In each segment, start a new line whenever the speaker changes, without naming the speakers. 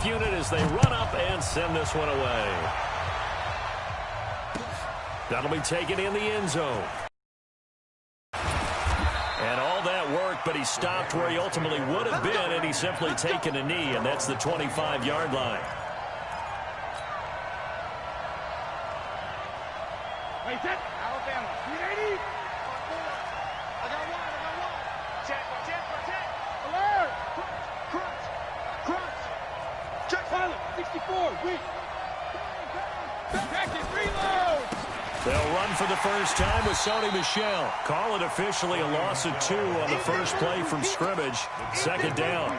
unit as they run up and send this one away. That'll be taken in the end zone. And all that work, but he stopped where he ultimately would have been, and he's simply taken a knee, and that's the 25-yard line.
Wait, set. Alabama. 380. I got one. Check. Alert. Crunch. Check. Pilot. 64. Weak. Check it. Reload.
They'll run for the first time with Sony Michel. Call it officially a loss of 2 on the first play from scrimmage. Second down.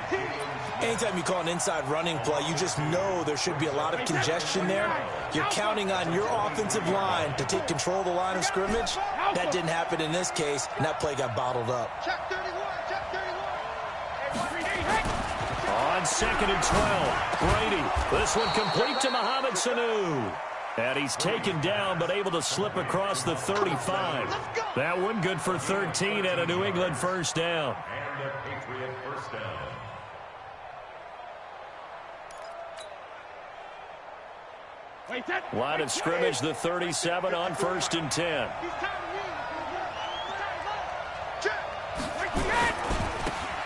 Anytime you call an inside running play, you just know there should be a lot of congestion there. You're counting on your offensive line to take control of the line of scrimmage. That didn't happen in this case, and that play got bottled up.
Check 31.
On 2nd and 12, Brady. This one complete to Mohamed Sanu. And he's taken down, but able to slip across the 35. That one good for 13 and a New England first down.
And a Patriot first down.
Line of scrimmage, the 37 on 1st and 10.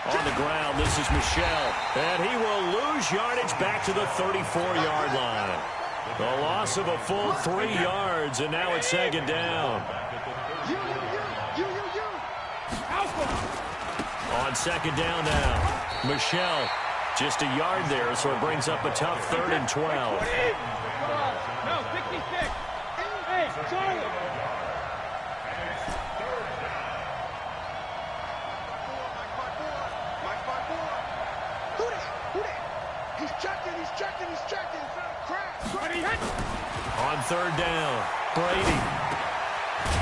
On the ground, this is Michel. And he will lose yardage back to the 34-yard line. The loss of a full 3 yards, and now it's 2nd down. On 2nd down now, Michel just a yard there, so it brings up a tough 3rd and 12.
No, 66. Hey, Charlie. He's checking.
On 3rd down, Brady.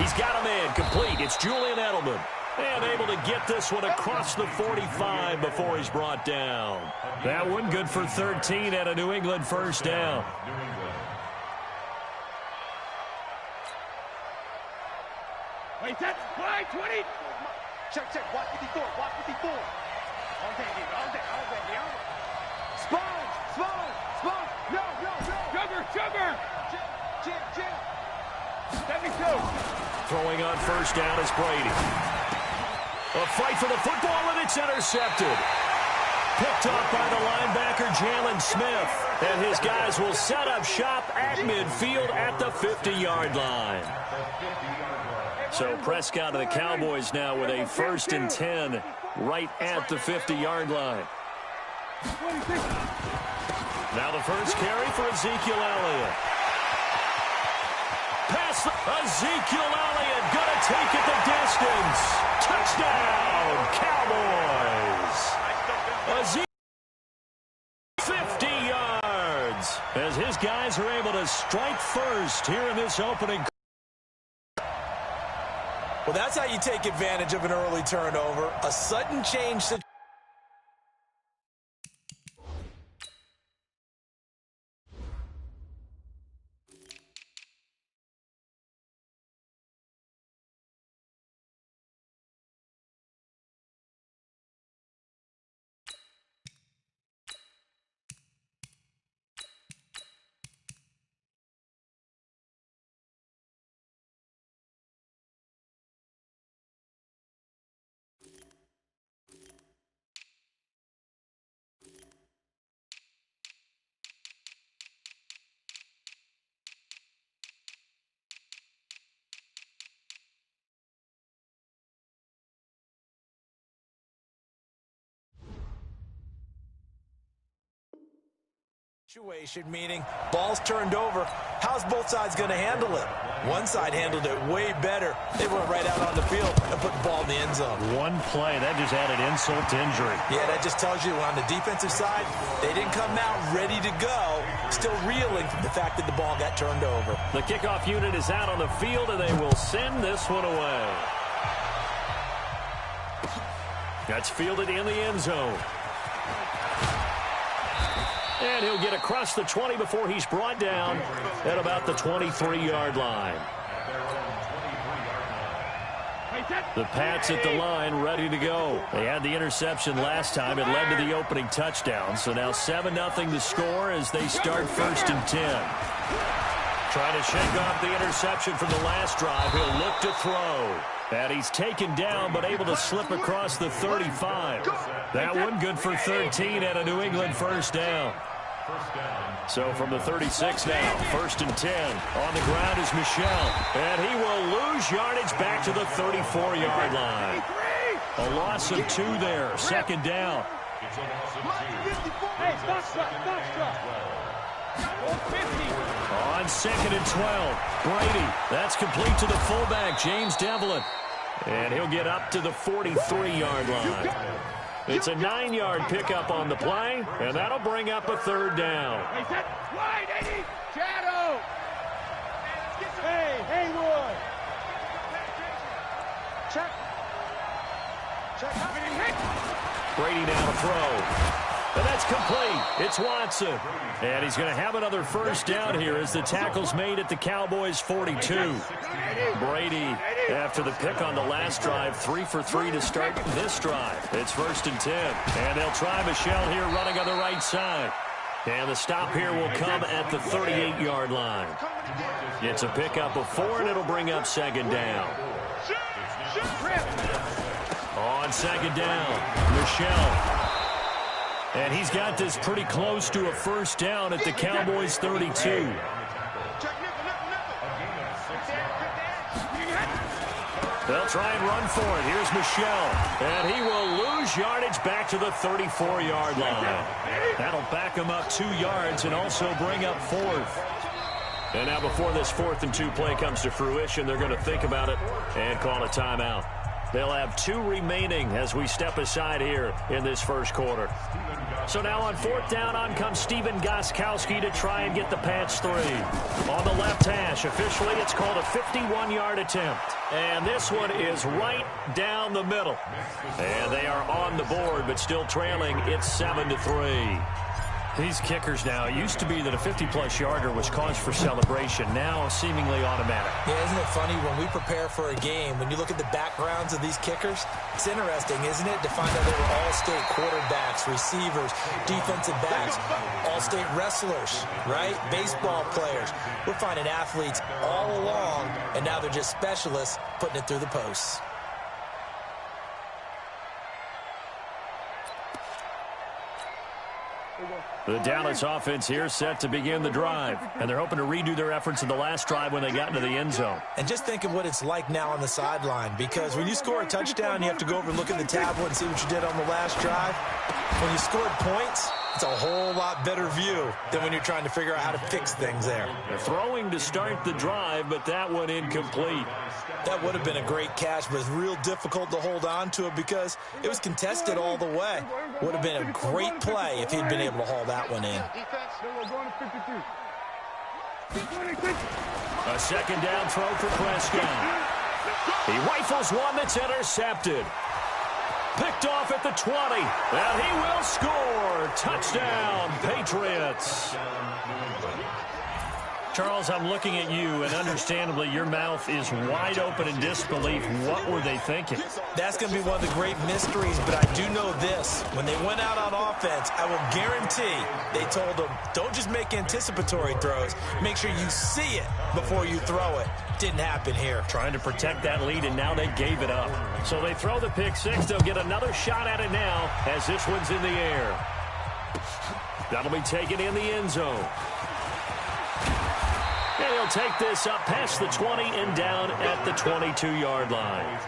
He's got a man complete. It's Julian Edelman. And able to get this one across the 45 before he's brought down. That one good for 13 and a New England first down.
Wait, set. Fly, 20. Check. Watch 54. All day. Spawn. No. Sugar. Jim. 72.
Throwing on first down is Brady. A fight for the football, and it's intercepted. Picked off by the linebacker, Jalen Smith. And his guys will set up shop at midfield at the 50-yard line. So Prescott and the Cowboys now with a 1st and 10 right at the 50-yard line. Now the first carry for Ezekiel Elliott. Pass Ezekiel Elliott, gonna take it the distance. Touchdown, Cowboys. Ezekiel 50 yards as his guys are able to strike first here in this opening.
Well, that's how you take advantage of an early turnover. A sudden change situation. Situation, meaning ball's turned over. How's both sides going to handle it? One side handled it way better. They went right out on the field and put the ball in the end zone.
One play, that just added insult to injury.
Yeah, that just tells you on the defensive side, they didn't come out ready to go, still reeling from the fact that the ball got turned over.
The kickoff unit is out on the field, and they will send this one away. That's fielded in the end zone. And he'll get across the 20 before he's brought down at about the 23-yard line. The Pats at the line, ready to go. They had the interception last time. It led to the opening touchdown. So now 7-0 the score as they start 1st and 10. Trying to shake off the interception from the last drive. He'll look to throw. And he's taken down, but able to slip across the 35. That one good for 13 and a New England first down. So from the 36 now, 1st and 10. On the ground is Michel. And he will lose yardage back to the 34-yard line. A loss of 2 there, 2nd down. On 2nd and 12, Brady. That's complete to the fullback, James Devlin. And he'll get up to the 43-yard line. It's a 9-yard pickup on the play, and that'll bring up a 3rd down.
Wide, Eddie! Shadow! Hey, Haywood! Check.
Brady now to throw. And that's complete. It's Watson. And he's going to have another first down here as the tackle's made at the Cowboys' 42. Brady, after the pick on the last drive, 3 for 3 to start this drive. It's 1st and 10. And they'll try Michel here running on the right side. And the stop here will come at the 38-yard line. It's a pickup of 4, and it'll bring up 2nd down. On 2nd down, Michel. And he's got this pretty close to a first down at the Cowboys' 32. They'll try and run for it. Here's Michel. And he will lose yardage back to the 34-yard line. That'll back him up 2 yards and also bring up 4th. And now before this 4th and 2 play comes to fruition, they're going to think about it and call a timeout. They'll have 2 remaining as we step aside here in this first quarter. So now on 4th down, on comes Stephen Gostkowski to try and get the Pats 3. On the left hash, officially it's called a 51-yard attempt. And this one is right down the middle. And they are on the board, but still trailing. It's 7-3. These kickers now, it used to be that a 50-plus yarder was cause for celebration. Now seemingly automatic.
Yeah, isn't it funny when we prepare for a game, when you look at the backgrounds of these kickers, it's interesting, isn't it, to find out they were all-state quarterbacks, receivers, defensive backs, all-state wrestlers, right? Baseball players. We're finding athletes all along, and now they're just specialists putting it through the posts.
The Dallas offense here set to begin the drive. And they're hoping to redo their efforts in the last drive when they got into the end zone.
And just think of what it's like now on the sideline. Because when you score a touchdown, you have to go over and look at the tablet and see what you did on the last drive. When you scored points, it's a whole lot better view than when you're trying to figure out how to fix things there.
They're throwing to start the drive, but that one incomplete.
That would have been a great catch, but it's real difficult to hold on to it because it was contested all the way. Would have been a great play if he'd been able to haul that one in.
A 2nd down throw for Prescott. He rifles one that's intercepted. Picked off at the 20. And he will score. Touchdown, Patriots. Charles, I'm looking at you, and understandably, your mouth is wide open in disbelief. What were they thinking?
That's going to be one of the great mysteries, but I do know this. When they went out on offense, I will guarantee they told them, don't just make anticipatory throws. Make sure you see it before you throw it. Didn't happen here.
Trying to protect that lead, and now they gave it up. So they throw the pick six. They'll get another shot at it now as this one's in the air. That'll be taken in the end zone. And he'll take this up past the 20 and down at the 22-yard line.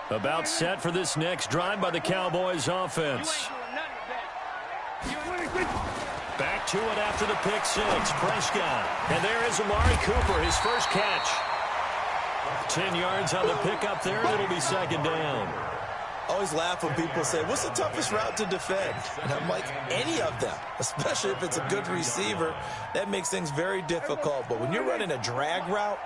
About set for this next drive by the Cowboys offense. Back to it after the pick six. Prescott. And there is Amari Cooper, his first catch. 10 yards on the pickup there, and it'll be 2nd down.
I always laugh when people say, what's the toughest route to defend? And I'm like, any of them, especially if it's a good receiver. That makes things very difficult. But when you're running a drag route,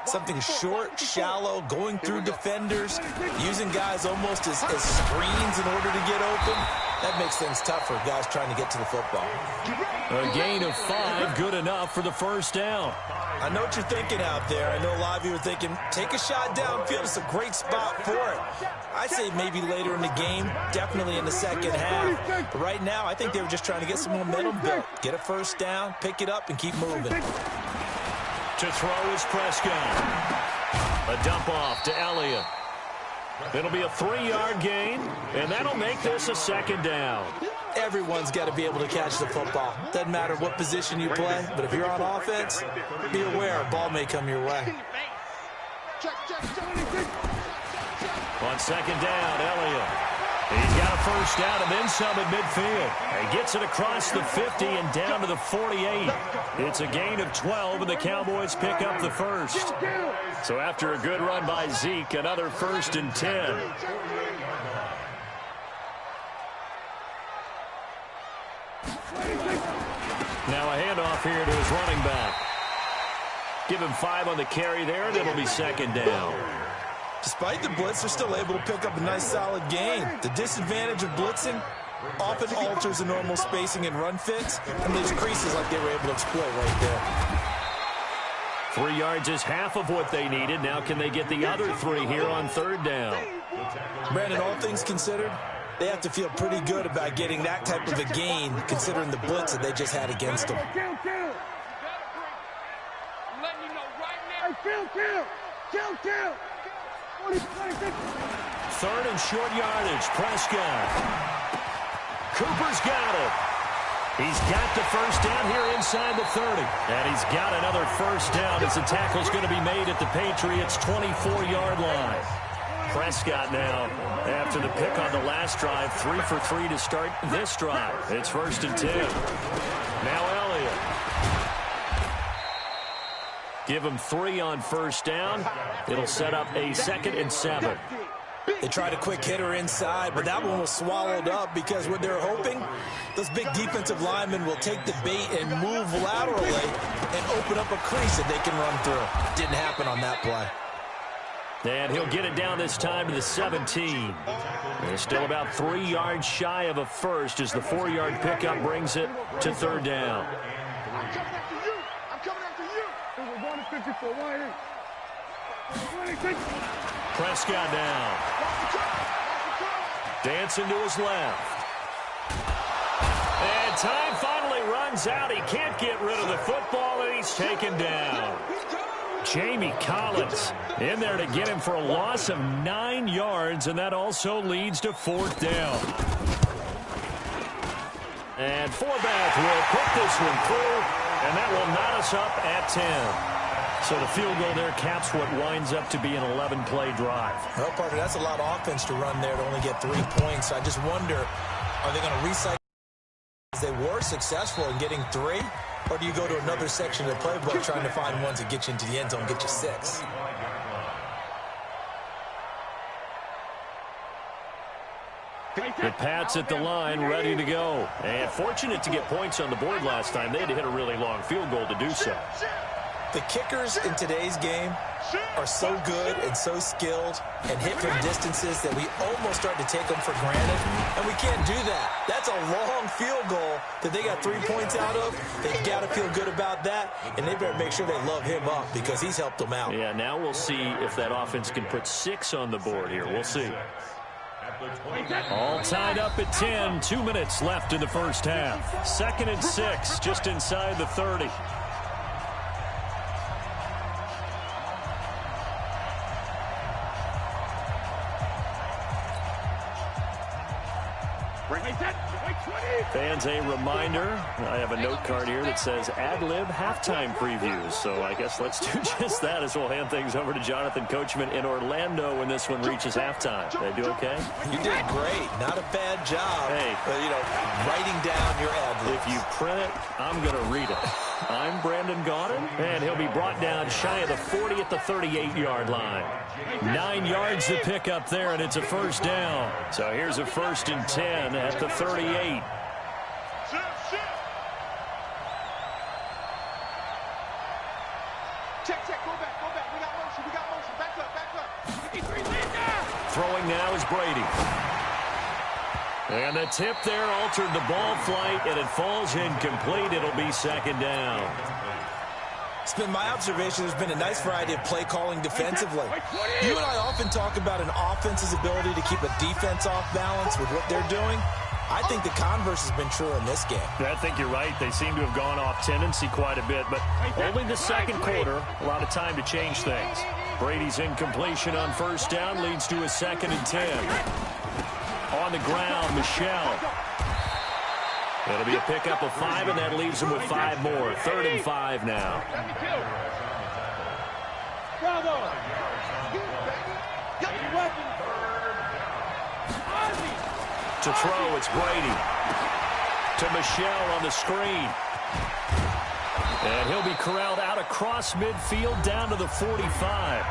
something short, shallow, going through defenders, using guys almost as screens in order to get open, That makes things tough for guys trying to get to the football.
A gain of 5, good enough for the first down.
I know what you're thinking out there. I know a lot of you are thinking, take a shot downfield. It's a great spot for it. I say maybe later in the game, definitely in the second half. But right now, I think they were just trying to get some momentum built. Get a first down, pick it up, and keep moving.
To throw is Prescott. A dump off to Elliott. It'll be a 3-yard gain, and that'll make this a second down.
Everyone's got to be able to catch the football. Doesn't matter what position you play, but if you're on offense, be aware a ball may come your way.
On second down, Elliott. He's got a first down and then some at midfield. He gets it across the 50 and down to the 48. It's a gain of 12, and the Cowboys pick up the first. So after a good run by Zeke, another 1st and 10. Now a handoff here to his running back. Give him 5 on the carry there, and it'll be second down.
Despite the blitz, they're still able to pick up a nice solid gain. The disadvantage of blitzing often alters the normal spacing and run fits, and leaves creases like they were able to exploit right there.
3 yards is half of what they needed. Now can they get the other 3 here on third down?
Brandon, all things considered, they have to feel pretty good about getting that type of a gain, considering the blitz that they just had against them.
Third and short yardage. Prescott. Cooper's got it. He's got the first down here inside the 30. And he's got another first down as the tackle's going to be made at the Patriots' 24-yard line. Prescott now, after the pick on the last drive, 3 for 3 to start this drive. It's 1st and 10. Now Elliott. Give him 3 on first down. It'll set up a 2nd and 7.
They tried a quick hitter inside, but that one was swallowed up because what they're hoping, those big defensive linemen will take the bait and move laterally and open up a crease that they can run through. Didn't happen on that play.
And he'll get it down this time to the 17. They're still about 3 yards shy of a first as the 4-yard pickup brings it to third down. Prescott down. Dancing to his left. And time finally runs out. He can't get rid of the football, and he's taken down. Jamie Collins in there to get him for a loss of 9 yards, and that also leads to 4th down. And Forbath will put this one through, and that will knot us up at 10. So the field goal there caps what winds up to be an 11-play drive.
Well, partner, that's a lot of offense to run there to only get 3 points. I just wonder, are they going to recycle as they were successful in getting 3? Or do you go to another section of the playbook trying to find ones that get you into the end zone and get you 6?
The Pats at the line, ready to go. And fortunate to get points on the board last time. They had to hit a really long field goal to do so.
The kickers in today's game are so good and so skilled and hit from distances that we almost start to take them for granted, and we can't do that. That's a long field goal that they got 3 points out of. They've got to feel good about that, and they better make sure they love him up because he's helped them out.
Yeah, now we'll see if that offense can put 6 on the board here. We'll see. All tied up at 10. 2 minutes left in the first half. 2nd and 6, just inside the 30. Fans, a reminder, I have a note card here that says ad-lib halftime previews. So I guess let's do just that as we'll hand things over to Jonathan Coachman in Orlando when this one reaches halftime. Did I do okay?
You did great. Not a bad job.
Hey.
But, you know, writing down your ad-libs.
If you print it, I'm going to read it. I'm Brandon Gaudin, and he'll be brought down shy of the 40 at the 38-yard line. 9 yards to pick up there, and it's a first down. So here's a 1st and 10 at the 38.
Check, go back. We got motion. Back up.
Throwing now is Brady. And the tip there altered the ball flight, and it falls incomplete. It'll be second down.
It's been my observation there's been a nice variety of play calling defensively. You and I often talk about an offense's ability to keep a defense off balance with what they're doing. I think the converse has been true in this game.
I think you're right. They seem to have gone off tendency quite a bit, but only the second quarter, a lot of time to change things. Brady's incompletion on first down leads to a 2nd and 10. On the ground, Michelle. It'll be a pickup of 5, and that leaves him with 5 more. 3rd and 5 now. To throw, it's Brady. To Michelle on the screen. And he'll be corralled out across midfield down to the 45.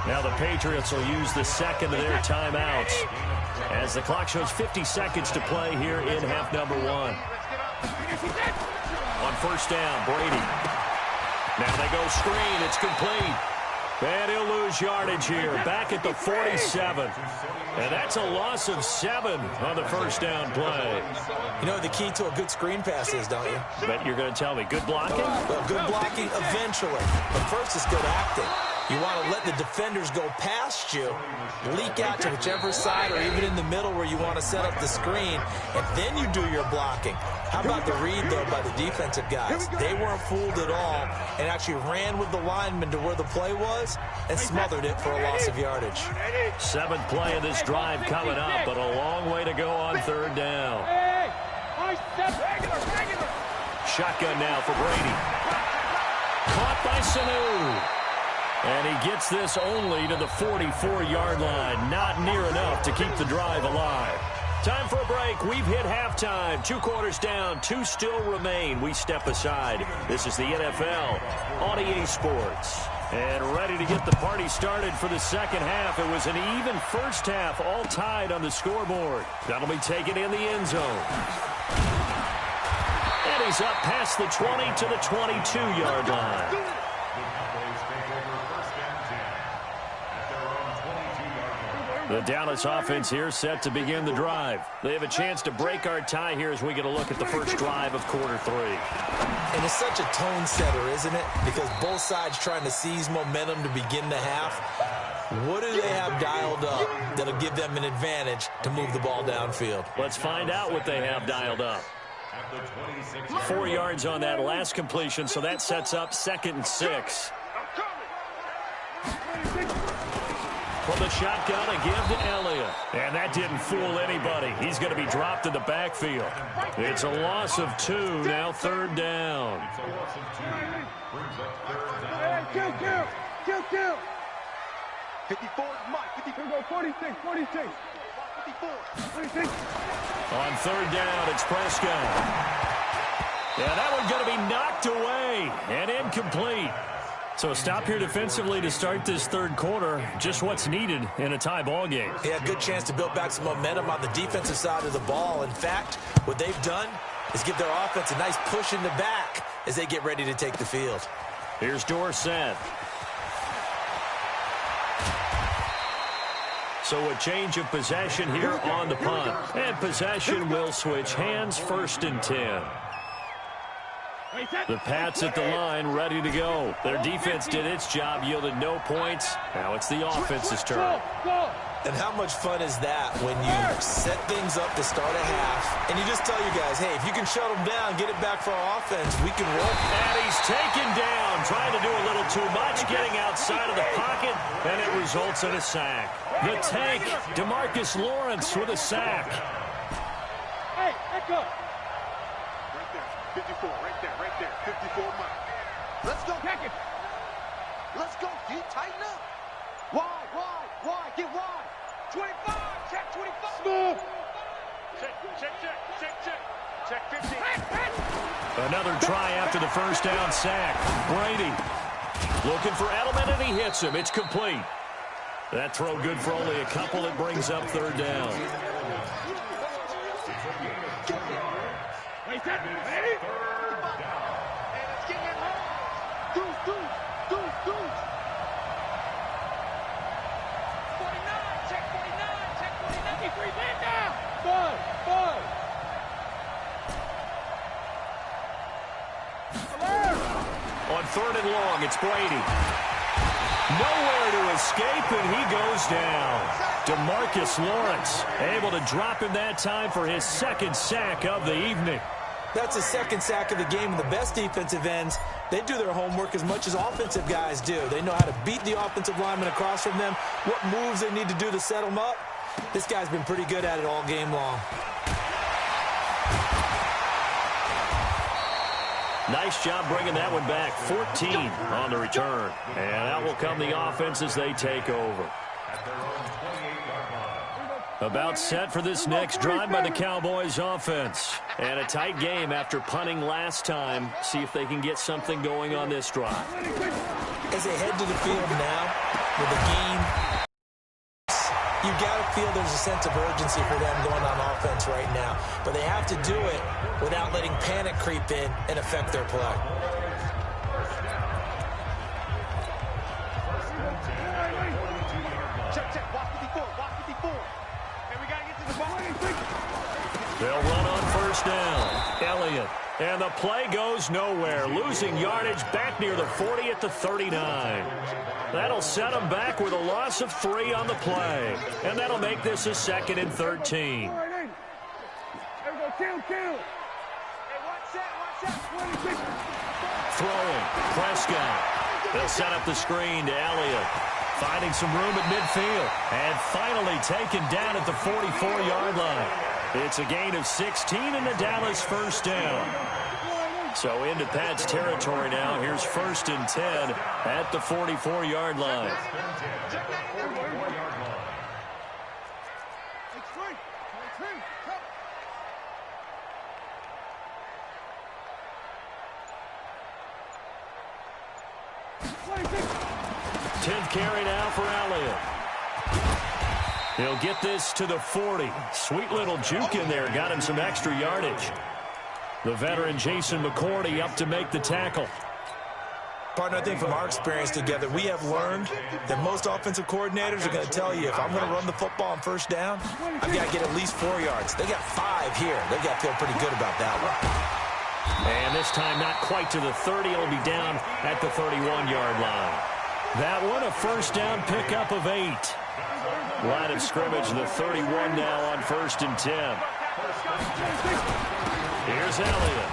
Now the Patriots will use the second of their timeouts as the clock shows 50 seconds to play here in half number 1. On first down, Brady. Now they go screen. It's complete. And he'll lose yardage here. Back at the 47. And that's a loss of 7 on the first down play.
You know what the key to a good screen pass is, don't you?
But you're going to tell me good blocking?
Well, good blocking eventually. But first it's good acting. You want to let the defenders go past you, leak out to whichever side or even in the middle where you want to set up the screen, and then you do your blocking. How about the read, though, by the defensive guys? They weren't fooled at all and actually ran with the lineman to where the play was and smothered it for a loss of yardage.
7th play of this drive coming up, but a long way to go on 3rd down. Shotgun now for Brady. Caught by Sanu. And he gets this only to the 44-yard line. Not near enough to keep the drive alive. Time for a break. We've hit halftime. 2 quarters down. 2 still remain. We step aside. This is the NFL on EA Sports. And ready to get the party started for the second half. It was an even first half, all tied on the scoreboard. That'll be taken in the end zone. And he's up past the 20 to the 22-yard line. The Dallas offense here set to begin the drive. They have a chance to break our tie here as we get a look at the first drive of quarter 3.
And it's such a tone setter, isn't it? Because both sides trying to seize momentum to begin the half. What do they have dialed up that'll give them an advantage to move the ball downfield?
Let's find out what they have dialed up. 4 yards on that last completion, so that sets up 2nd and 6. From the shotgun, a give to Elliott. And that didn't fool anybody. He's going to be dropped in the backfield. It's a loss of 2, now 3rd down.
Kill. 54, Mike. 54, 46. 54. 46.
On 3rd down, it's Prescott. Yeah, that one's going to be knocked away and incomplete. So a stop here defensively to start this 3rd quarter. Just what's needed in a tie ball game.
They had a good chance to build back some momentum on the defensive side of the ball. In fact, what they've done is give their offense a nice push in the back as they get ready to take the field.
Here's Dorsett. So a change of possession here on the punt. And possession will switch hands, 1st and 10. The Pats at the line, ready to go. Their defense did its job, yielded no points. Now it's the offense's turn.
And how much fun is that when you set things up to start a half, and you just tell your guys, hey, if you can shut them down, get it back for our offense, we can roll.
And he's taken down, trying to do a little too much, getting outside of the pocket, and it results in a sack. The tank, DeMarcus Lawrence with a sack.
Hey, echo. 54, right there, 54, Mike. Let's go, pack it. Let's go, D, tighten up. Wide, get wide. 25, check 25. Smooth. Check 50.
Another try after the first down sack. Brady looking for Edelman, and he hits him. It's complete. That throw good for only a couple. It brings up 3rd down.
Ready? And it's getting it home. Deuce. 49, check 49. 53, man down. 5.
3rd and long. It's Brady. Nowhere to escape, and he goes down. DeMarcus Lawrence able to drop him that time for his 2nd sack of the evening.
That's his 2nd sack of the game, and the best defensive ends, they do their homework as much as offensive guys do. They know how to beat the offensive lineman across from them, what moves they need to do to set them up. This guy's been pretty good at it all game long.
Nice job bringing that one back. 14 on the return. And out will come the offense as they take over. About set for this next drive by the Cowboys offense. And a tight game after punting last time. See if they can get something going on this drive.
As they head to the field now with the game, you got to feel there's a sense of urgency for them going on offense right now. But they have to do it without letting panic creep in and affect their play.
Check. Watch 54. Hey, we got to get to the ball.
They'll run on 1st down. Elliott. And the play goes nowhere. Losing yardage back near the 40 at the 39. That'll set them back with a loss of 3 on the play. And that'll make this a 2nd and 13. Throwing. Prescott. They'll set up the screen to Elliott. Finding some room at midfield. And finally taken down at the 44-yard line. It's a gain of 16 and the Dallas 1st down. So into Pat's territory now. Here's 1st and 10 at the 44-yard line. Tenth carry now for Elliott. He'll get this to the 40. Sweet little juke in there. Got him some extra yardage. The veteran Jason McCourty up to make the tackle.
Partner, I think from our experience together, we have learned that most offensive coordinators are going to tell you, if I'm going to run the football on 1st down, I've got to get at least 4 yards. They got 5 here. They've got to feel pretty good about that one.
And this time not quite to the 30. It'll be down at the 31-yard line. That one a 1st down pickup of 8. Line of scrimmage, the 31 now on 1st and 10. Here's Elliott.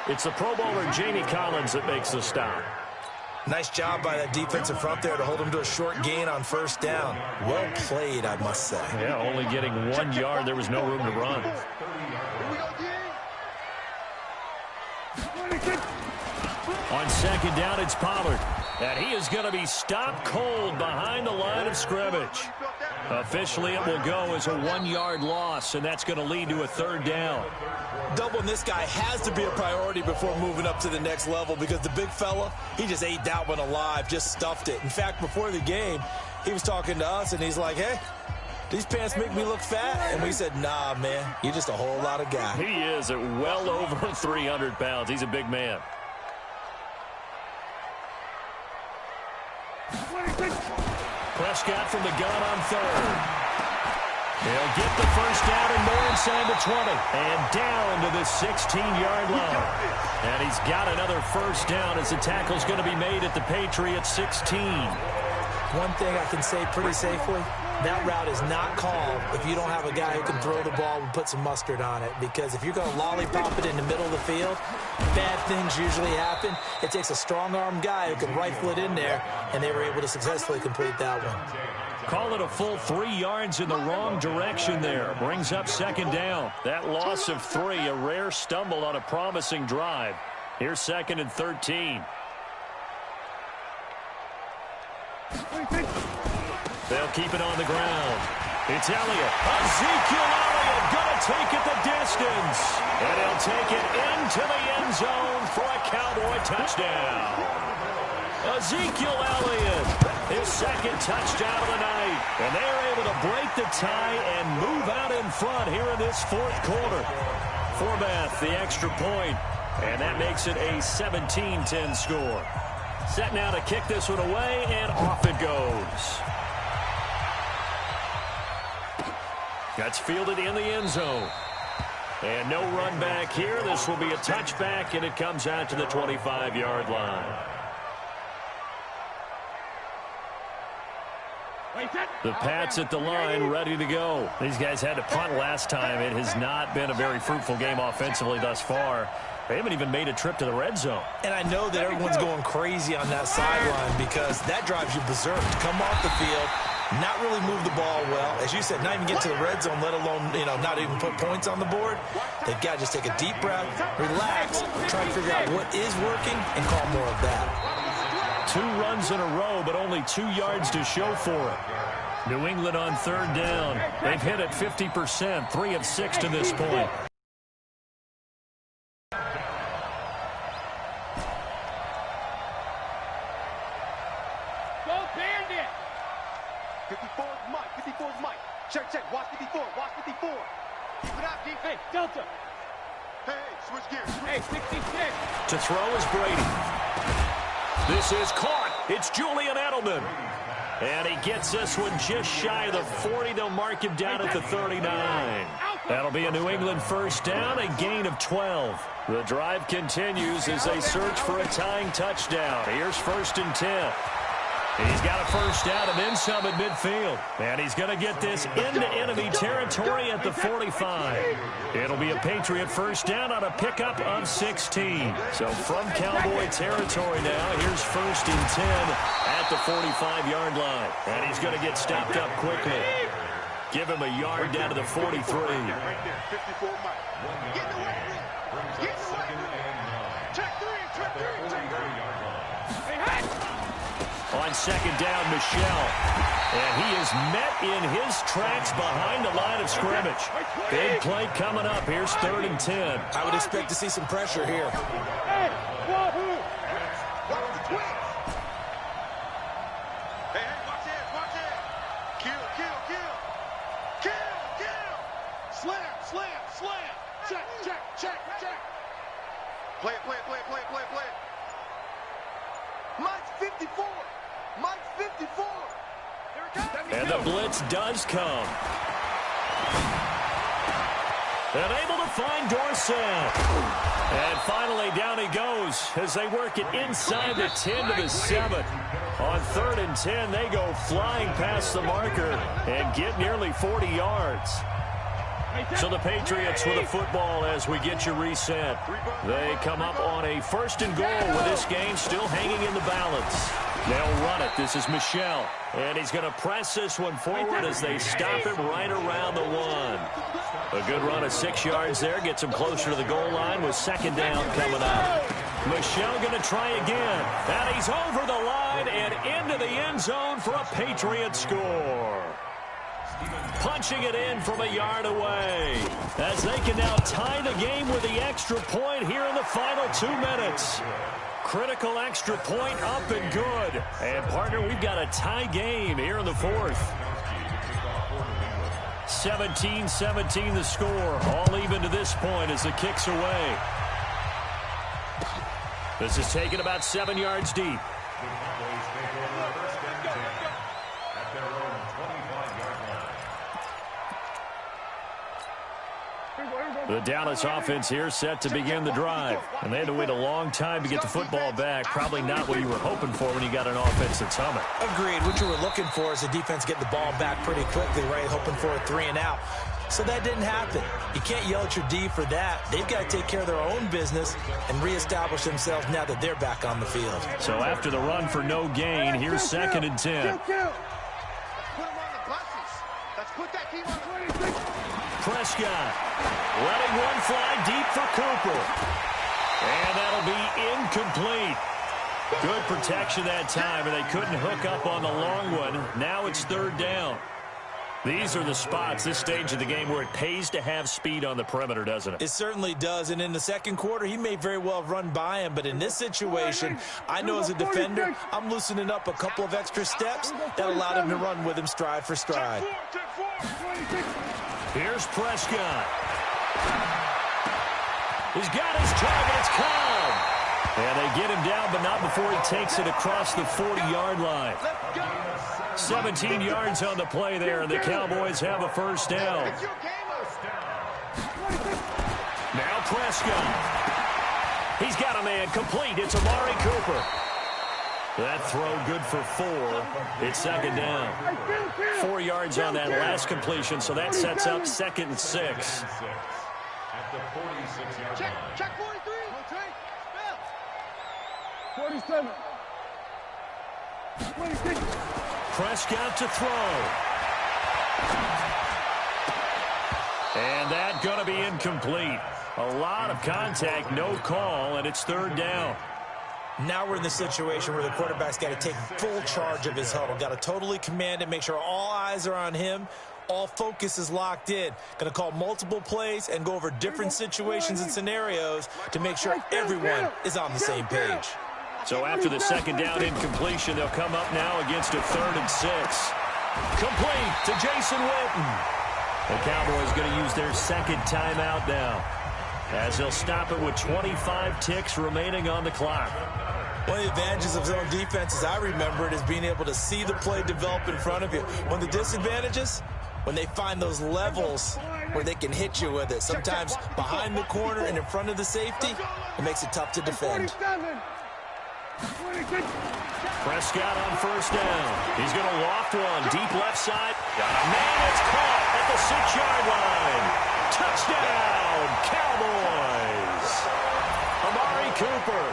It's the Pro Bowler Jamie Collins that makes the stop.
Nice job by that defensive front there to hold him to a short gain on 1st down. Well played, I must say.
Yeah, only getting 1 yard. There was no room to run. On 2nd down, it's Pollard. And he is going to be stopped cold behind the line of scrimmage. Officially, it will go as a 1-yard loss, and that's going to lead to a 3rd down.
Doubling this guy has to be a priority before moving up to the next level because the big fella, he just ate that one alive, just stuffed it. In fact, before the game, he was talking to us, and he's like, hey, these pants make me look fat? And we said, nah, man, you're just a whole lot of guy.
He is at well over 300 pounds. He's a big man. Prescott from the gun on 3rd. He'll get the 1st down and more inside the 20. And down to the 16-yard line. And he's got another 1st down as the tackle's going to be made at the Patriots 16.
One thing I can say pretty safely, that route is not called if you don't have a guy who can throw the ball and put some mustard on it. Because if you're going to lollipop it in the middle of the field, bad things usually happen. It takes a strong-armed guy who can rifle it in there, and they were able to successfully complete that one.
Call it a full 3 yards in the wrong direction there. Brings up 2nd down. That loss of 3, a rare stumble on a promising drive. Here's 2nd and 13. They'll keep it on the ground. It's Elliott. Ezekiel Elliott going to take it the distance. And he'll take it into the end zone for a Cowboy touchdown. Ezekiel Elliott, his 2nd touchdown of the night. And they are able to break the tie and move out in front here in this 4th quarter. Forbath, the extra point. And that makes it a 17-10 score. Set now to kick this one away, and off it goes. That's fielded in the end zone. And no run back here. This will be a touchback, and it comes out to the 25-yard line. The Pats at the line, ready to go. These guys had to punt last time. It has not been a very fruitful game offensively thus far. They haven't even made a trip to the red zone.
And I know that everyone's going crazy on that sideline because that drives you berserk. To come off the field, not really move the ball well. As you said, not even get to the red zone, let alone, not even put points on the board. They've got to just take a deep breath, relax, try to figure out what is working, and call more of that.
2 runs in a row, but only 2 yards to show for it. New England on 3rd down. They've hit it 50%, 3 of 6 to this point.
Go Bandit! 54 is Mike. 54 is Mike. Check. Watch 54. Watch 54. Keep it out, deep. Hey, Delta. Hey, switch gears. Hey, 66.
To throw is Brady. This is caught. It's Julian Edelman. And he gets this one just shy of the 40. They'll mark him down at the 39. That'll be a New England first down, a gain of 12. The drive continues as they search for a tying touchdown. Here's 1st and 10. He's got a first down and then some at midfield. And he's going to get this into enemy territory at the 45. It'll be a Patriot first down on a pickup of 16. So from Cowboy territory now, here's 1st and 10 at the 45-yard line. And he's going to get stopped up quickly. Give him a yard down to the 43.
Right there, 54 Mike. Get the way. Get the way. Check 3. Hey,
On 2nd down, Michelle. And he is met in his tracks behind the line of scrimmage. Big play coming up. Here's 3rd and 10.
I would expect to see some pressure here.
Hey, wahoo! Watch the twins. Hey, watch it. Kill. Slam. Check. Play it. Mike's 54.
And the blitz does come. And able to find Dorsett. And finally down he goes as they work it inside the 10 to the 7. On 3rd and 10, they go flying past the marker and get nearly 40 yards. So the Patriots with the football as we get you reset. They come up on a 1st and goal with this game still hanging in the balance. They'll run it. This is Michelle. And he's going to press this one forward as they stop him right around the 1. A good run of 6 yards there. Gets him closer to the goal line with 2nd down coming up. Michelle going to try again. And he's over the line and into the end zone for a Patriot score. Punching it in from a yard away as they can now tie the game with the extra point here in the final 2 minutes. Critical extra point up and good. And, partner, we've got a tie game here in the 4th. 17-17 the score. All even to this point as the kick's away. This is taken about 7 yards deep. The Dallas offense here set to begin the drive. And they had to wait a long time to get the football back. Probably not what you were hoping for when you got an offense that's humming.
Agreed. What you were looking for is the defense getting the ball back pretty quickly, right? Hoping for a 3 and out. So that didn't happen. You can't yell at your D for that. They've got to take care of their own business and reestablish themselves now that they're back on the field.
So after the run for no gain, here's 2nd and 10.
Put him on the buses. Let's put that team on 26.
Prescott letting one fly deep for Cooper. And that'll be incomplete. Good protection that time, and they couldn't hook up on the long one. Now it's 3rd down. These are the spots, this stage of the game, where it pays to have speed on the perimeter, doesn't it?
It certainly does, and in the 2nd quarter, he may very well have run by him, but in this situation, I know as a defender, I'm loosening up a couple of extra steps that allowed him to run with him stride for stride.
Here's Prescott. He's got his target. It's caught. And they get him down, but not before he takes it across the 40-yard line. 17 yards on the play there, and the Cowboys have a first down. Prescott. He's got a man complete. It's Amari Cooper. That throw good for 4. It's second down. 4 yards on that last completion, so that sets up 2nd and 6.
At the 46-yard line.
Check 43.
47. 26.
Prescott to throw. And that going to be incomplete. A lot of contact, no call, and it's 3rd down.
Now we're in the situation where the quarterback's got to take full charge of his huddle. Got to totally command it, make sure all eyes are on him. All focus is locked in. Going to call multiple plays and go over different situations and scenarios to make sure everyone is on the same page.
So after the 2nd down incompletion, they'll come up now against a 3rd and 6. Complete to Jason Witten. The Cowboys going to use their 2nd timeout now, as they'll stop it with 25 ticks remaining on the clock.
One of the advantages of zone defense, as I remember it, is being able to see the play develop in front of you. One of the disadvantages, when they find those levels where they can hit you with it. Sometimes behind the corner and in front of the safety, it makes it tough to defend.
Prescott on 1st down. He's going to loft one. Deep left side. Got a man. It's caught at the 6-yard line. Touchdown, Cowboys. Amari Cooper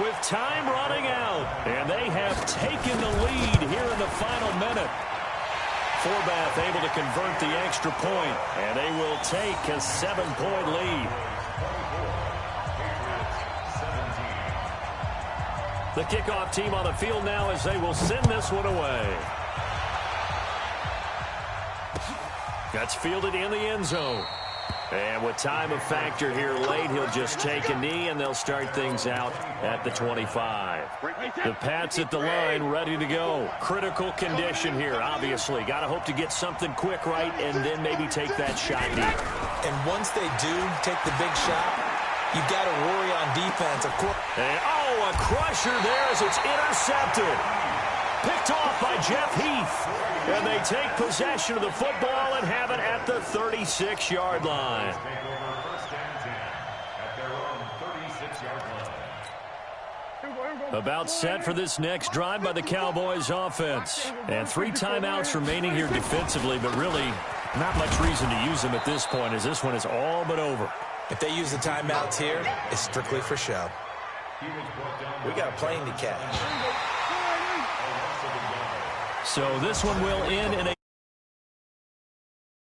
with time running out. And they have taken the lead here in the final minute. Forbath able to convert the extra point. And they will take a 7-point lead. The kickoff team on the field now as they will send this one away. That's fielded in the end zone. And with time of factor here late, he'll just take a knee, and they'll start things out at the 25. The Pats at the line, ready to go. Critical condition here, obviously. Got to hope to get something quick right and then maybe take that shot deep.
And once they do take the big shot, you've got to worry on defense, of course.
And, a crusher there as it's intercepted. Picked off by Jeff Heath. And they take possession of the football and have it at the 36-yard line. About set for this next drive by the Cowboys offense. And 3 timeouts remaining here defensively, but really not much reason to use them at this point, as this one is all but over.
If they use the timeouts here, it's strictly for show. We got a plane to catch.
So this one will end in a